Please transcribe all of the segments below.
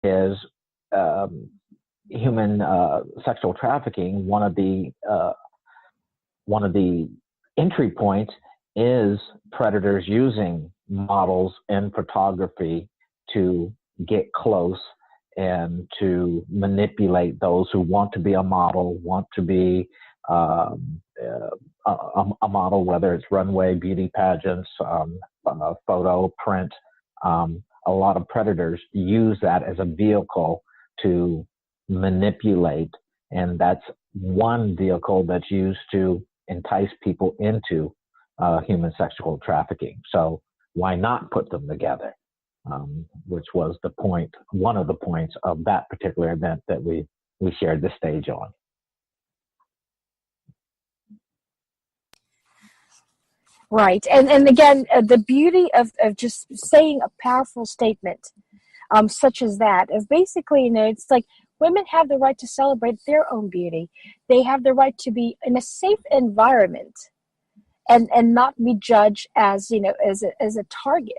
is human sexual trafficking. One of the entry points is predators using models and photography to get close and to manipulate those who want to be a model, want to be a model, whether it's runway, beauty pageants, photo, print. A lot of predators use that as a vehicle to manipulate, and that's one vehicle that's used to entice people into human sexual trafficking. So why not put them together? Which was the point, one of the points of that particular event that we shared the stage on. Right. And again, the beauty of just saying a powerful statement such as that, of basically, it's like women have the right to celebrate their own beauty. They have the right to be in a safe environment and not be judged as, as a target.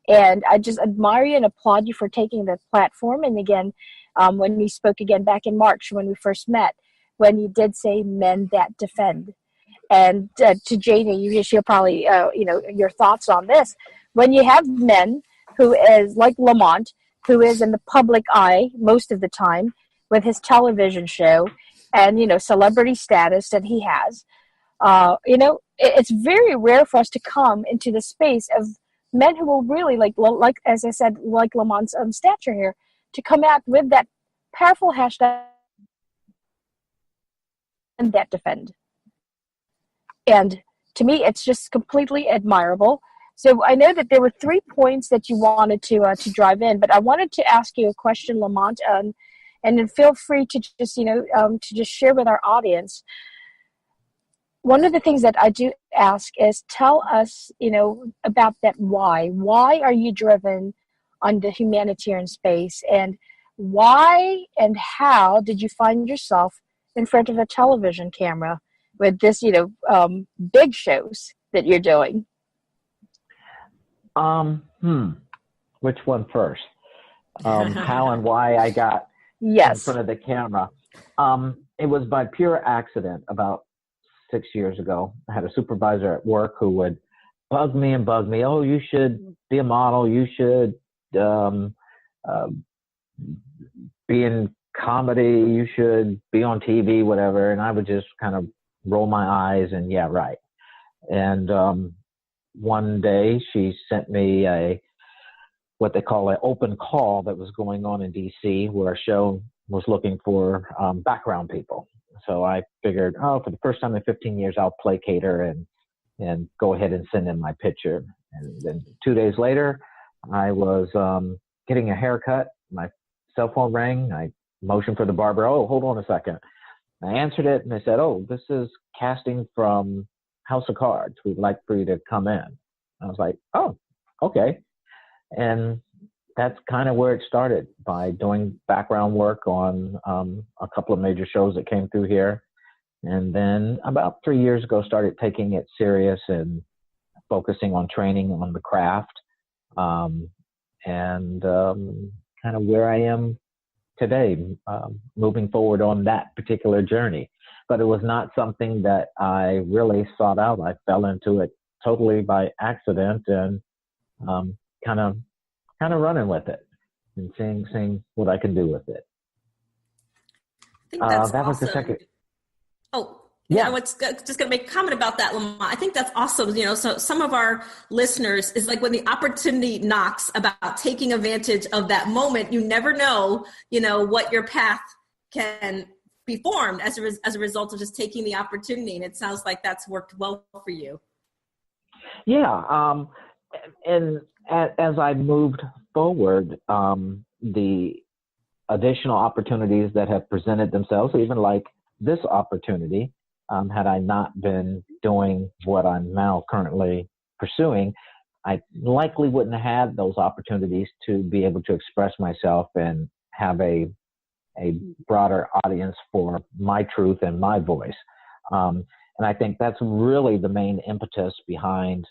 And I just admire you and applaud you for taking the platform. And again, when we spoke again back in March, when we first met, when you did say men that defend. And to Janie, she'll probably, your thoughts on this. When you have men who is like Lamont, who is in the public eye most of the time with his television show and, celebrity status that he has, it's very rare for us to come into the space of men who will really, like as I said, like Lamont's stature here, to come out with that powerful hashtag and that defend. And to me, it's just completely admirable. So I know that there were 3 points that you wanted to drive in, but I wanted to ask you a question, Lamont, and then feel free to just, to just share with our audience. One of the things that I do ask is tell us, about that why. Why are you driven on the humanitarian space? And why and how did you find yourself in front of a television camera with this, big shows that you're doing? Which one first? How and why I got in front of the camera. It was by pure accident about 6 years ago. I had a supervisor at work who would bug me. Oh, you should be a model. You should be in comedy. You should be on TV, whatever. And I would just kind of roll my eyes and yeah, right. And one day she sent me what they call an open call that was going on in DC, where a show was looking for background people. So I figured, for the first time in 15 years, I'll placate her and go ahead and send in my picture. And then 2 days later, I was getting a haircut. My cell phone rang. I motioned for the barber. Oh, hold on a second. I answered it, and they said, oh, this is casting from House of Cards. We'd like for you to come in. I was like, oh, okay. And that's kind of where it started, by doing background work on a couple of major shows that came through here. And then about 3 years ago, started taking it serious and focusing on training on the craft, and kind of where I am today, moving forward on that particular journey. But it was not something that I really sought out. I fell into it totally by accident, and kind of running with it and seeing what I can do with it. I think that's that awesome. Was the second. Oh, yeah. I was just going to make a comment about that, Lamont. I think that's awesome. So some of our listeners is like when the opportunity knocks, about taking advantage of that moment. You never know, what your path can be formed as a result of just taking the opportunity. And it sounds like that's worked well for you. Yeah. And as I moved forward, the additional opportunities that have presented themselves, even like this opportunity, had I not been doing what I'm now currently pursuing, I likely wouldn't have had those opportunities to be able to express myself and have a broader audience for my truth and my voice. And I think that's really the main impetus behind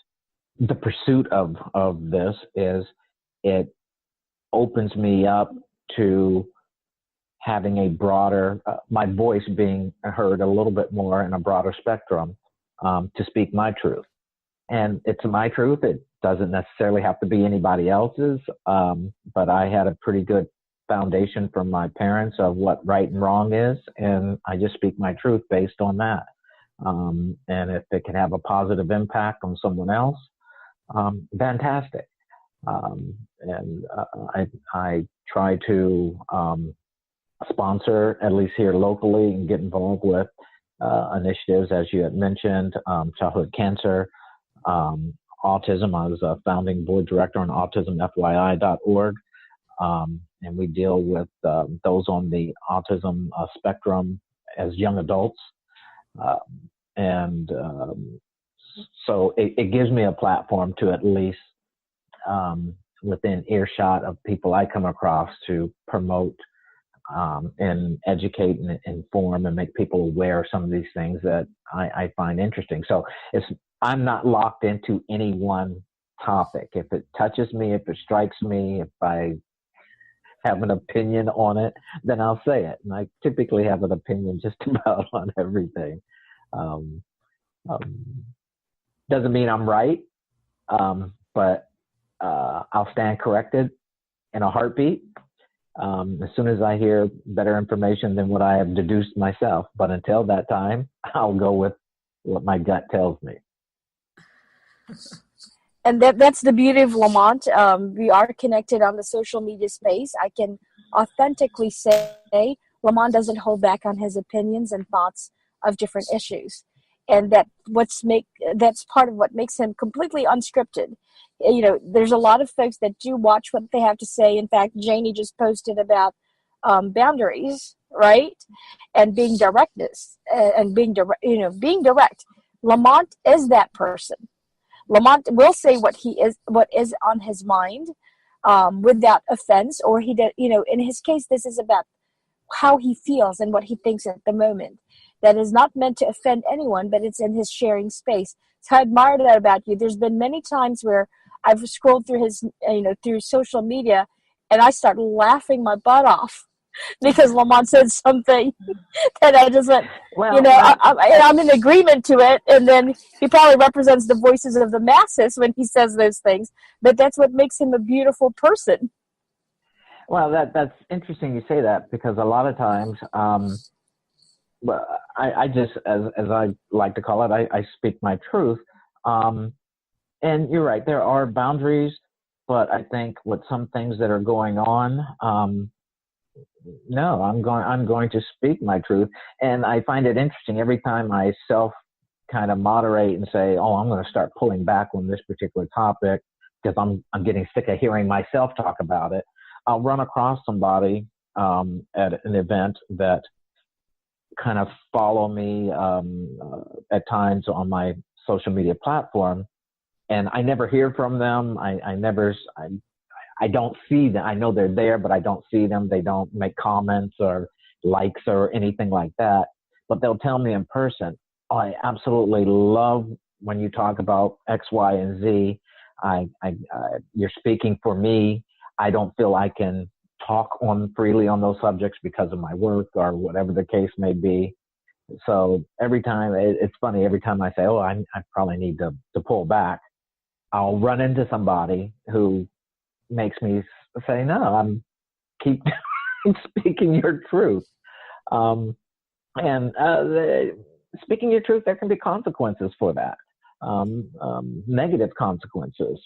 the pursuit of this, is it opens me up to having a broader, my voice being heard a little bit more in a broader spectrum, to speak my truth. And it's my truth. It doesn't necessarily have to be anybody else's. But I had a pretty good foundation from my parents of what right and wrong is. And I just speak my truth based on that. And if it can have a positive impact on someone else, fantastic. I try to sponsor, at least here locally, and get involved with initiatives, as you had mentioned, childhood cancer, autism. I was a founding board director on autismfyi.org, and we deal with those on the autism spectrum as young adults. So it gives me a platform to at least within earshot of people I come across to promote and educate and inform and make people aware of some of these things that I find interesting. So I'm not locked into any one topic. If it touches me, if it strikes me, if I have an opinion on it, then I'll say it. And I typically have an opinion just about on everything. Doesn't mean I'm right, but I'll stand corrected in a heartbeat as soon as I hear better information than what I have deduced myself. But until that time, I'll go with what my gut tells me. And that's the beauty of Lamont. We are connected on the social media space. I can authentically say Lamont doesn't hold back on his opinions and thoughts of different issues. And that's part of what makes him completely unscripted. You know, there's a lot of folks that do watch what they have to say. In fact, Janie just posted about boundaries, right? And being directness and being direct. Lamont is that person. Lamont will say what is on his mind, without offense, or in his case, this is about how he feels and what he thinks at the moment. That is not meant to offend anyone, but it's in his sharing space. So I admire that about you. There's been many times where I've scrolled through through social media, and I start laughing my butt off because Lamont said something that I just went, I'm in agreement to it. And then he probably represents the voices of the masses when he says those things. But that's what makes him a beautiful person. Well, that's interesting you say that, because a lot of times, I just, as I like to call it, I speak my truth. And you're right, there are boundaries, but I think with some things that are going on, no, I'm going to speak my truth. And I find it interesting every time I kind of moderate and say, oh, I'm going to start pulling back on this particular topic because I'm getting sick of hearing myself talk about it. I'll run across somebody at an event that kind of follow me at times on my social media platform, and I never hear from them. I don't see them. I know they're there, but I don't see them. They don't make comments or likes or anything like that, but they'll tell me in person, oh, I absolutely love when you talk about X, Y, and Z. You're speaking for me. I don't feel I can talk freely on those subjects because of my work or whatever the case may be. So every time, it's funny, every time I say, oh, I probably need to pull back, I'll run into somebody who makes me say, no, keep speaking your truth. Speaking your truth, there can be consequences for that, negative consequences.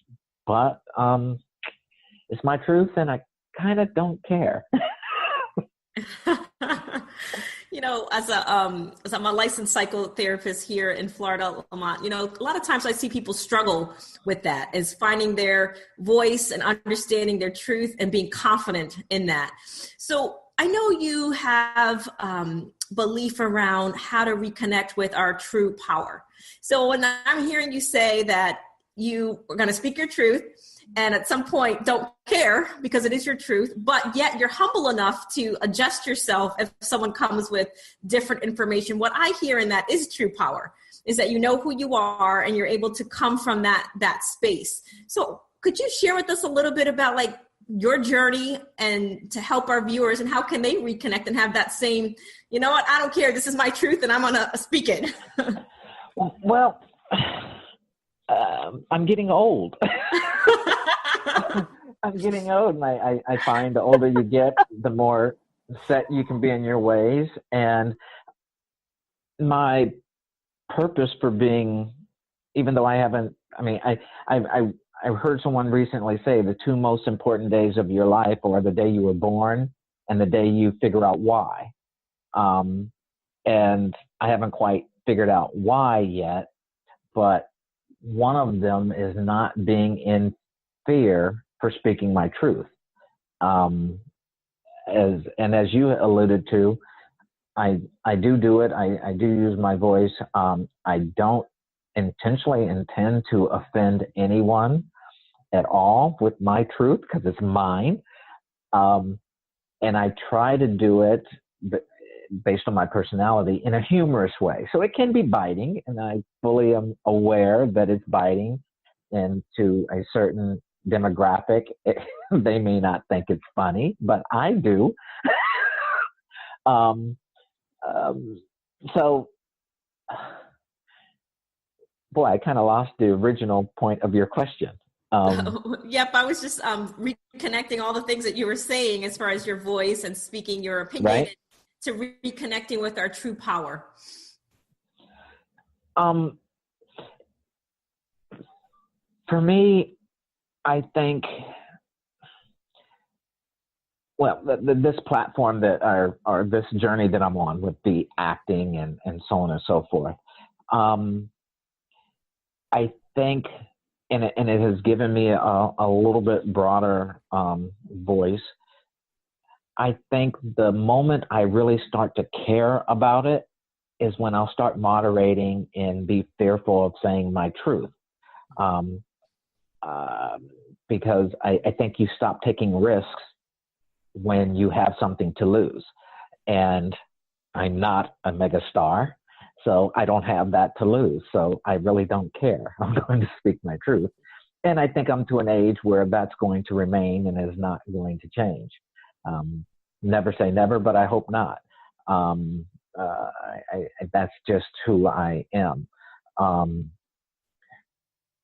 But it's my truth, and I kind of don't care. As I'm a licensed psychotherapist here in Florida, Lamont, a lot of times I see people struggle with that, is finding their voice and understanding their truth and being confident in that. So I know you have belief around how to reconnect with our true power. So when I'm hearing you say that you are going to speak your truth, and at some point don't care because it is your truth, but yet you're humble enough to adjust yourself if someone comes with different information. What I hear in that is true power, is that you know who you are and you're able to come from that space. So could you share with us a little bit about your journey and to help our viewers, and how can they reconnect and have that same, you know what, I don't care, this is my truth and I'm going to speak it? Well, I'm getting old. I'm getting old, and I find the older you get, the more set you can be in your ways. And my purpose for being, even though I haven't, I mean, I heard someone recently say the two most important days of your life are the day you were born and the day you figure out why. And I haven't quite figured out why yet, but one of them is not being in fear for speaking my truth. As you alluded to, I do it. I do use my voice. I don't intentionally intend to offend anyone at all with my truth, because it's mine. And I try to do it based on my personality in a humorous way. So it can be biting, and I fully am aware that it's biting, and to a certain demographic, they may not think it's funny, but I do. So, boy, I kind of lost the original point of your question. Yep, I was just reconnecting all the things that you were saying as far as your voice and speaking your opinion, right? To reconnecting with our true power. For me, I think, well, this platform that or this journey that I'm on with the acting and so on and so forth, I think, and it has given me a little bit broader voice. I think the moment I really start to care about it is when I'll start moderating and be fearful of saying my truth. Because I think you stop taking risks when you have something to lose. And I'm not a mega star, so I don't have that to lose. So I really don't care. I'm going to speak my truth. And I think I'm to an age where that's going to remain and is not going to change. Never say never, but I hope not. That's just who I am.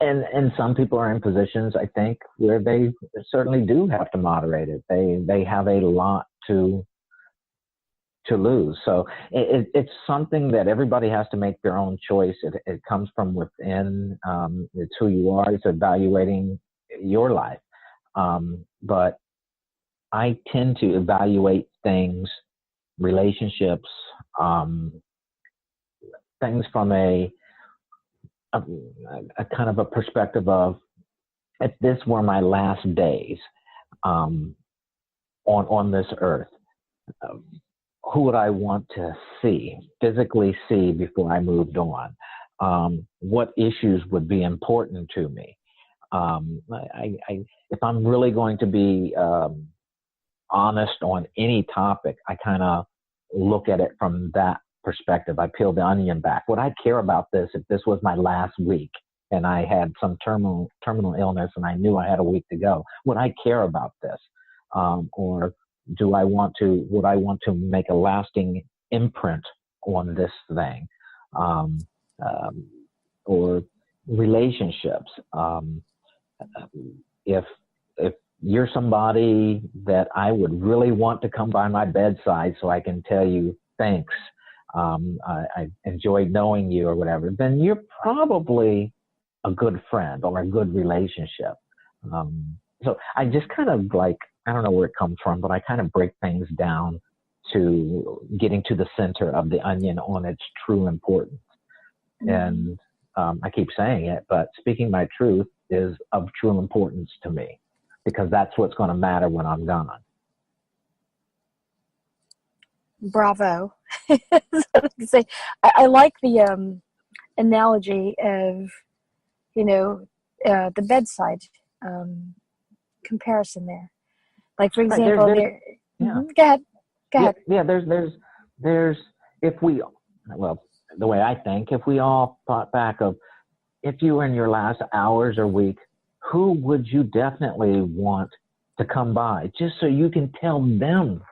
And some people are in positions, I think, where they certainly do have to moderate it. They have a lot to lose. So it's something that everybody has to make their own choice. It comes from within. It's who you are. It's evaluating your life. But I tend to evaluate things, relationships, things from a kind of a perspective of, if this were my last days on this earth, who would I want to physically see before I moved on? What issues would be important to me? If I'm really going to be honest on any topic, I kind of look at it from that perspective. I peel the onion back. Would I care about this if this was my last week and I had some terminal illness and I knew I had a week to go? Would I care about this? Or would I want to make a lasting imprint on this thing? Or relationships. If you're somebody that I would really want to come by my bedside so I can tell you thanks, I enjoyed knowing you or whatever, then you're probably a good friend or a good relationship. So I just kind of I don't know where it comes from, but I kind of break things down to getting to the center of the onion on its true importance. And I keep saying it, but speaking my truth is of true importance to me, because that's what's going to matter when I'm gone. Bravo. I like the analogy of, the bedside comparison there. Like, for example, Go ahead. Yeah, there's the way I think, if we all thought back of, if you were in your last hours or week, who would you definitely want to come by, just so you can tell them